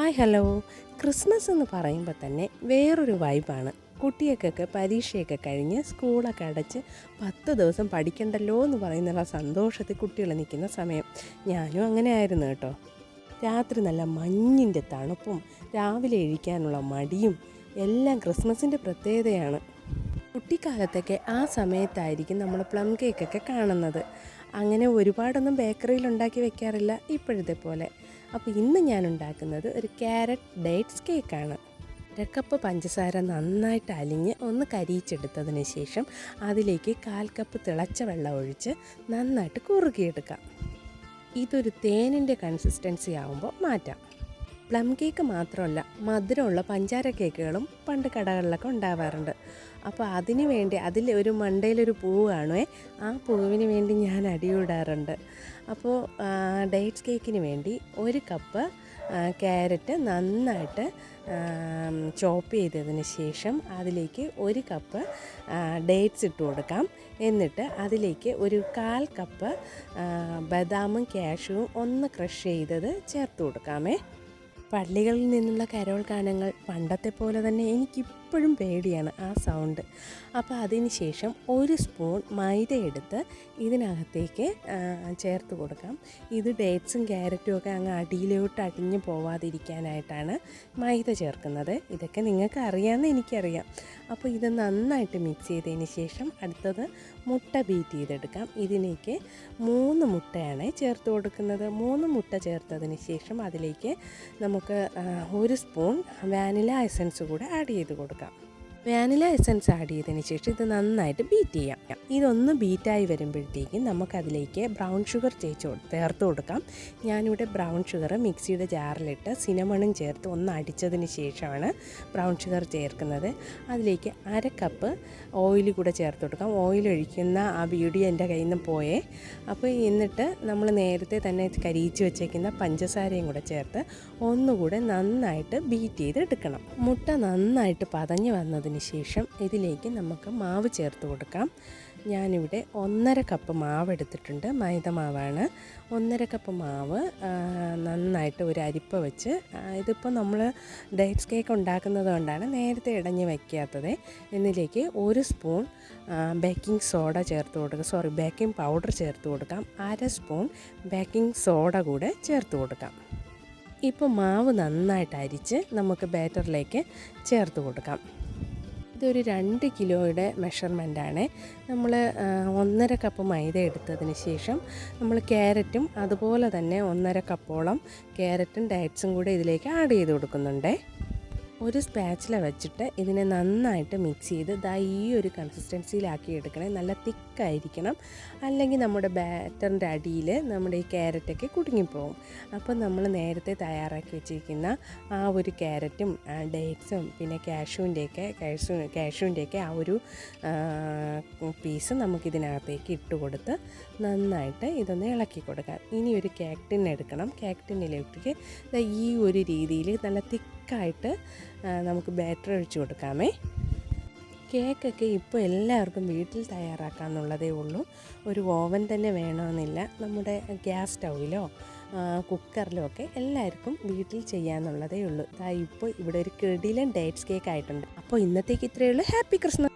Hi hello. Christmas എന്ന് പറയുമ്പോൾ തന്നെ വേറൊരു വൈബാണ്. കുട്ടികൾക്കൊക്കെ പരീക്ഷയൊക്കെ കഴിഞ്ഞ് സ്കൂളൊക്കെ അടച്ച് 10 ദിവസം പഠിക്കണ്ടല്ലോ എന്ന് പറയുന്നുള്ള സന്തോഷത്തിൽ കുട്ടികൾ നിൽക്കുന്ന സമയം. ഞാനും അങ്ങനെ ആയിരുന്നു കേട്ടോ. രാത്രി നല്ല മഞ്ഞിൻ്റെ തണുപ്പും രാവിലെ എഴുന്നേൽക്കാനുള്ള മടിയും എല്ലാം ക്രിസ്മസിൻ്റെ പ്രത്യേകതയാണ്. കുട്ടിക്കാലത്തൊക്കെ ആ സമയത്തായിരിക്കും നമ്മൾ പ്ലം കേക്കൊക്കെ കാണുന്നത്. അങ്ങനെ ഒരുപാടൊന്നും ബേക്കറിയിൽ ഉണ്ടാക്കി വെക്കാറില്ല ഇപ്പോഴത്തെ പോലെ. അപ്പോൾ ഇന്ന് ഞാൻ ഉണ്ടാക്കുന്നത് ഒരു ക്യാരറ്റ് ഡേറ്റ്സ് കേക്കാണ്. 1 കപ്പ് പഞ്ചസാര നന്നായിട്ട് അലിഞ്ഞ് ഒന്ന് കരിയിച്ചെടുത്തതിന് ശേഷം അതിലേക്ക് 1/4 കപ്പ് തിളച്ച വെള്ളം ഒഴിച്ച് നന്നായിട്ട് കുറുകിയെടുക്കാം. ഇതൊരു തേനിൻ്റെ കൺസിസ്റ്റൻസി ആകുമ്പോൾ മാറ്റാം. പ്ലം കേക്ക് മാത്രമല്ല, മധുരമുള്ള പഞ്ചാര കേക്കുകളും പണ്ട് കടകളിലൊക്കെ ഉണ്ടാവാറുണ്ട്. അപ്പോൾ അതിന് വേണ്ടി അതിൽ ഒരു മണ്ടയിലൊരു പൂവ് കാണുമേ, ആ പൂവിന് വേണ്ടി ഞാൻ അടിയിടാറുണ്ട്. അപ്പോൾ ഡേറ്റ്സ് കേക്കിന് വേണ്ടി 1 കപ്പ് ക്യാരറ്റ് നന്നായിട്ട് ചോപ്പ് ചെയ്തതിന് ശേഷം അതിലേക്ക് 1 കപ്പ് ഡേറ്റ്സ് ഇട്ട് കൊടുക്കാം. എന്നിട്ട് അതിലേക്ക് ഒരു 1/4 കപ്പ് ബദാമും കാഷ്യൂവും ഒന്ന് ക്രഷ് ചെയ്തത് ചേർത്ത് കൊടുക്കാമേ. പള്ളികളിൽ നിന്നുള്ള കരോൾ ഗാനങ്ങൾ പണ്ടത്തെ പോലെ തന്നെ എനിക്കിപ്പോഴും പേടിയാണ് ആ സൗണ്ട്. അപ്പോൾ അതിന് ശേഷം 1 സ്പൂൺ മൈദ എടുത്ത് ഇതിനകത്തേക്ക് ചേർത്ത് കൊടുക്കാം. ഇത് ഡേറ്റ്സും ക്യാരറ്റും ഒക്കെ അങ്ങ് അടിയിലോട്ട് അടിഞ്ഞു പോവാതിരിക്കാനായിട്ടാണ് മൈദ ചേർക്കുന്നത്. ഇതൊക്കെ നിങ്ങൾക്ക് അറിയാമെന്ന് എനിക്കറിയാം. അപ്പോൾ ഇത് നന്നായിട്ട് മിക്സ് ചെയ്തതിന് ശേഷം അടുത്തത് മുട്ട ബീറ്റ് ചെയ്തെടുക്കാം. ഇതിലേക്ക് 3 മുട്ടയാണ് ചേർത്ത് കൊടുക്കുന്നത്. 3 മുട്ട ചേർത്തതിന് ശേഷം അതിലേക്ക് നമുക്ക് 1 സ്പൂൺ വാനില എസൻസ് കൂടെ ആഡ് ചെയ്ത് കൊടുക്കാം. വാനില എസൻസ് ആഡ് ചെയ്തതിന് ശേഷം ഇത് നന്നായിട്ട് ബീറ്റ് ചെയ്യാം. ഇതൊന്ന് ബീറ്റായി വരുമ്പോഴത്തേക്കും നമുക്കതിലേക്ക് ബ്രൗൺ ഷുഗർ ചേർത്ത് കൊടുക്കാം. ഞാനിവിടെ ബ്രൗൺ ഷുഗർ മിക്സിയുടെ ജാറിലിട്ട് സിനമണും ചേർത്ത് ഒന്ന് അടിച്ചതിന് ശേഷമാണ് ബ്രൗൺ ഷുഗർ ചേർക്കുന്നത്. അതിലേക്ക് 1/2 കപ്പ് ഓയിൽ കൂടെ ചേർത്ത് കൊടുക്കാം. ഓയിൽ ഒഴിക്കുന്ന ആ വീഡിയോ എൻ്റെ കയ്യിൽ നിന്ന് പോയേ. അപ്പോൾ എന്നിട്ട് നമ്മൾ നേരത്തെ തന്നെ കരിയിച്ച് വെച്ചേക്കുന്ന പഞ്ചസാരയും കൂടെ ചേർത്ത് ഒന്നുകൂടെ നന്നായിട്ട് ബീറ്റ് ചെയ്ത് എടുക്കണം. മുട്ട നന്നായിട്ട് പതഞ്ഞ് വന്നതിന് ശേഷം ഇതിലേക്ക് നമുക്ക് മാവ് ചേർത്ത് കൊടുക്കാം. ഞാനിവിടെ 1/2 കപ്പ് മാവ് എടുത്തിട്ടുണ്ട്. മൈദ മാവാണ്. 1/2 കപ്പ് മാവ് നന്നായിട്ട് ഒരു അരിപ്പ വെച്ച്, ഇതിപ്പോൾ നമ്മൾ ഡേറ്റ്സ് കേക്ക് ഉണ്ടാക്കുന്നത് കൊണ്ടാണ് നേരത്തെ ഇടഞ്ഞ് വയ്ക്കാത്തത്. എന്നിലേക്ക് 1 സ്പൂൺ ബേക്കിംഗ് സോഡ ചേർത്ത് കൊടുക്കുക, ബേക്കിംഗ് പൗഡർ ചേർത്ത് കൊടുക്കാം. 1/2 സ്പൂൺ ബേക്കിംഗ് സോഡ കൂടെ ചേർത്ത് കൊടുക്കാം. ഇപ്പോൾ മാവ് നന്നായിട്ട് അരിച്ച് നമുക്ക് ബാറ്ററിലേക്ക് ചേർത്ത് കൊടുക്കാം. ഇതൊരു 2 കിലോയുടെ മെഷർമെൻറ്റാണ്. നമ്മൾ 1/2 കപ്പ് മൈദ എടുത്തതിന് ശേഷം നമ്മൾ ക്യാരറ്റും അതുപോലെ തന്നെ 1/2 കപ്പോളം ക്യാരറ്റും ഡേറ്റ്സും കൂടെ ഇതിലേക്ക് ആഡ് ചെയ്ത് കൊടുക്കുന്നുണ്ട്. ഒരു സ്പാച്ചില വെച്ചിട്ട് ഇതിനെ നന്നായിട്ട് മിക്സ് ചെയ്ത് ഈ ഒരു കൺസിസ്റ്റൻസിയിലാക്കി എടുക്കണേ. നല്ല തിക്കായിരിക്കണം, അല്ലെങ്കിൽ നമ്മുടെ ബാറ്ററിൻ്റെ അടിയിൽ നമ്മുടെ ഈ ക്യാരറ്റൊക്കെ കുടുങ്ങിപ്പോവും. അപ്പോൾ നമ്മൾ നേരത്തെ തയ്യാറാക്കി വെച്ചിരിക്കുന്ന ആ ഒരു ക്യാരറ്റും ഡേറ്റ്സും പിന്നെ കാഷ്യൂവിൻ്റെയൊക്കെ ആ ഒരു പീസ് നമുക്കിതിനകത്തേക്ക് ഇട്ട് കൊടുത്ത് നന്നായിട്ട് ഇതൊന്ന് ഇളക്കി കൊടുക്കാം. ഇനി ഒരു കേക്ക് ടിൻ എടുക്കണം. കേക്ക് ടിന്നിലേക്ക് ഈ ഒരു രീതിയിൽ നല്ല തിക്കായിട്ട് നമുക്ക് ബാറ്റർ ഒഴിച്ച് കൊടുക്കാമേ. കേക്കൊക്കെ ഇപ്പോൾ എല്ലാവർക്കും വീട്ടിൽ തയ്യാറാക്കാമെന്നുള്ളതേ ഉള്ളൂ. ഒരു ഓവൻ തന്നെ വേണമെന്നില്ല. നമ്മുടെ ഗ്യാസ് സ്റ്റൗവിലോ കുക്കറിലോ ഒക്കെ എല്ലാവർക്കും വീട്ടിൽ ചെയ്യാമെന്നുള്ളതേ ഉള്ളൂ. ഇപ്പോൾ ഇവിടെ ഒരു കിടിലൻ ഡേറ്റ്സ് കേക്ക് ആയിട്ടുണ്ട്. അപ്പോൾ ഇന്നത്തേക്ക് ഇത്രയേ ഉള്ളൂ. Happy Christmas.